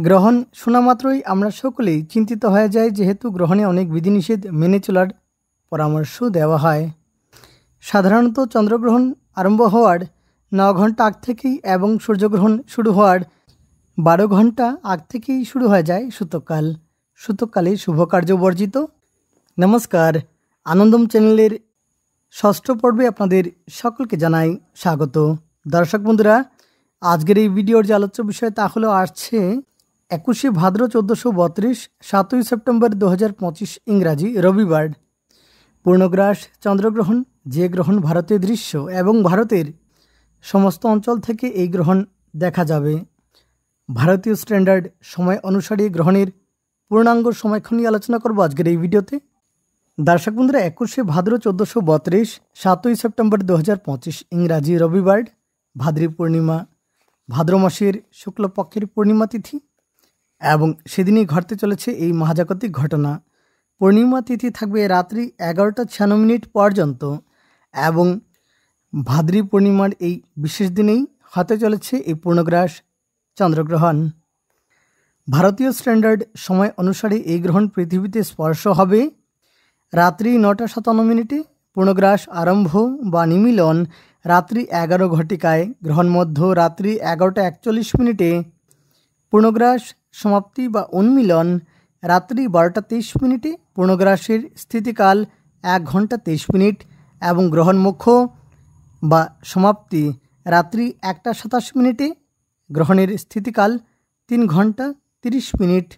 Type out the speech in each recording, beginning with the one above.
গ্রহণ শোনা মাত্রই আমরা সকলেই চিন্তিত হয়ে যাই, যেহেতু গ্রহণে অনেক বিধিনিষেধ মেনে চলার পরামর্শ দেওয়া হয়। সাধারণত চন্দ্রগ্রহণ আরম্ভ হওয়ার 9 ঘন্টা আগ থেকেই এবং সূর্যগ্রহণ শুরু হওয়ার 12 ঘন্টা আগ থেকেই শুরু হয়ে যায় সূতককাল। সূতককালে শুভ কার্য বর্জিত। নমস্কার, আনন্দম চ্যানেলের 6ষ্ঠ পর্বে আপনাদের সকলকে জানাই স্বাগত। দর্শক বন্ধুরা, আজকের এই ভিডিওর যে আলোচ্য বিষয় তা হলো আসছে 21শে ভাদ্র 1432, 7ই সেপ্টেম্বর 2025 ইংরাজি রবিবার পূর্ণগ্রাস চন্দ্রগ্রহণ। যে গ্রহণ ভারতে দৃশ্য এবং ভারতের সমস্ত অঞ্চল থেকে এই গ্রহণ দেখা যাবে। ভারতীয় স্ট্যান্ডার্ড সময় অনুসারে গ্রহণের পূর্ণাঙ্গ সময়ক্ষণ নিয়ে আলোচনা করব আজকের এই ভিডিওতে। দর্শক বন্ধুরা, 21শে ভাদ্র 1432, 7ই সেপ্টেম্বর 2025 ইংরাজি রবিবার ভাদ্রী পূর্ণিমা, ভাদ্র মাসের শুক্লপক্ষের পূর্ণিমা তিথি এবং সেদিনই ঘটতে চলেছে এই মহাজাগতিক ঘটনা। পূর্ণিমা তিথি থাকবে রাত্রি 11টা 56 পর্যন্ত এবং ভাদ্রী পূর্ণিমার এই বিশেষ দিনেই হতে চলেছে এই পূর্ণগ্রাস চন্দ্রগ্রহণ। ভারতীয় স্ট্যান্ডার্ড সময় অনুসারে এই গ্রহণ পৃথিবীতে স্পর্শ হবে রাত্রি 9টা 57। পূর্ণগ্রাস আরম্ভ বা নিমিলন রাত্রি 11 ঘটিকায়, গ্রহণ মধ্য রাত্রি 11টা 41। পূর্ণগ্রাস সমাপ্তি বা উন্মিলন রাত্রি 12টা 23। পূর্ণগ্রাসের স্থিতিকাল 1 ঘন্টা 23 মিনিট এবং গ্রহণ মুখ্য বা সমাপ্তি রাত্রি 1টা 27। গ্রহণের স্থিতিকাল 3 ঘন্টা 30 মিনিট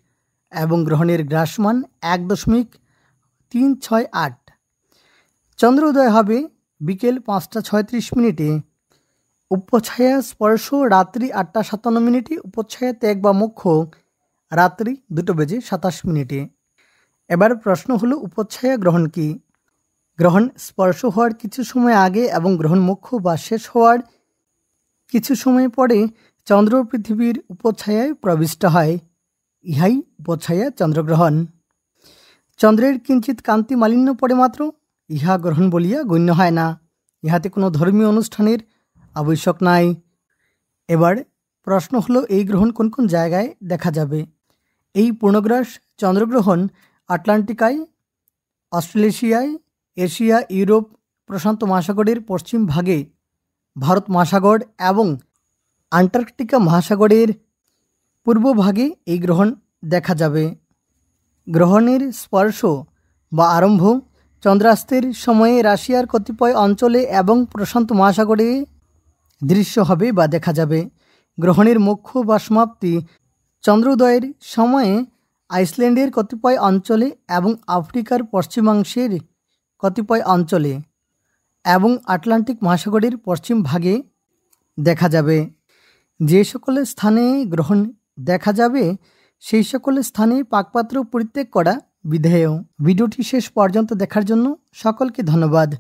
এবং গ্রহণের গ্রাসমান 1.368। চন্দ্র উদয় হবে বিকেল 5টা 36। উপচ্ছায়া স্পর্শ রাত্রি 8টা 57। উপচ্ছায়া ত্যাগ বা মোক্ষ রাত্রি 2টা বেজে 27। এবার প্রশ্ন হলো, উপচ্ছায়া গ্রহণ কি? গ্রহণ স্পর্শ হওয়ার কিছু সময় আগে এবং গ্রহণ মোক্ষ বা শেষ হওয়ার কিছু সময় পরে চন্দ্র পৃথিবীর উপচ্ছায়ায় প্রবিষ্ট হয়। ইহাই উপচ্ছায়া চন্দ্রগ্রহণ। চন্দ্রের কিঞ্চিত কান্তি মালিন্য পড়ে মাত্র ইহা গ্রহণ বলিয়া গণ্য হয় না। ইহাতে কোনো ধর্মীয় অনুষ্ঠানের আবশ্যক নাই। এবার প্রশ্ন হলো, এই গ্রহণ কোন কোন জায়গায় দেখা যাবে? এই পূর্ণগ্রাস চন্দ্রগ্রহণ আটলান্টিকায়, অস্ট্রেলেশিয়ায়, এশিয়া, ইউরোপ, প্রশান্ত মহাসাগরের পশ্চিম ভাগে, ভারত মহাসাগর এবং আন্টার্কটিকা মহাসাগরের পূর্ব ভাগে এই গ্রহণ দেখা যাবে। গ্রহণের স্পর্শ বা আরম্ভ চন্দ্রাস্তের সময়ে রাশিয়ার কতিপয় অঞ্চলে এবং প্রশান্ত মহাসাগরে দৃশ্য হবে বা দেখা যাবে। গ্রহণের মুখ্য বা সমাপ্তি চন্দ্রোদয়ের সময়ে আইসল্যান্ডের কতিপয় অঞ্চলে এবং আফ্রিকার পশ্চিমাংশের কতিপয় অঞ্চলে এবং আটলান্টিক মহাসাগরের পশ্চিম ভাগে দেখা যাবে। যে সকল স্থানে গ্রহণ দেখা যাবে সেই সকল স্থানে পাকপাত্র পরিত্যাগ করা বিধেয়। ভিডিওটি শেষ পর্যন্ত দেখার জন্য সকলকে ধন্যবাদ।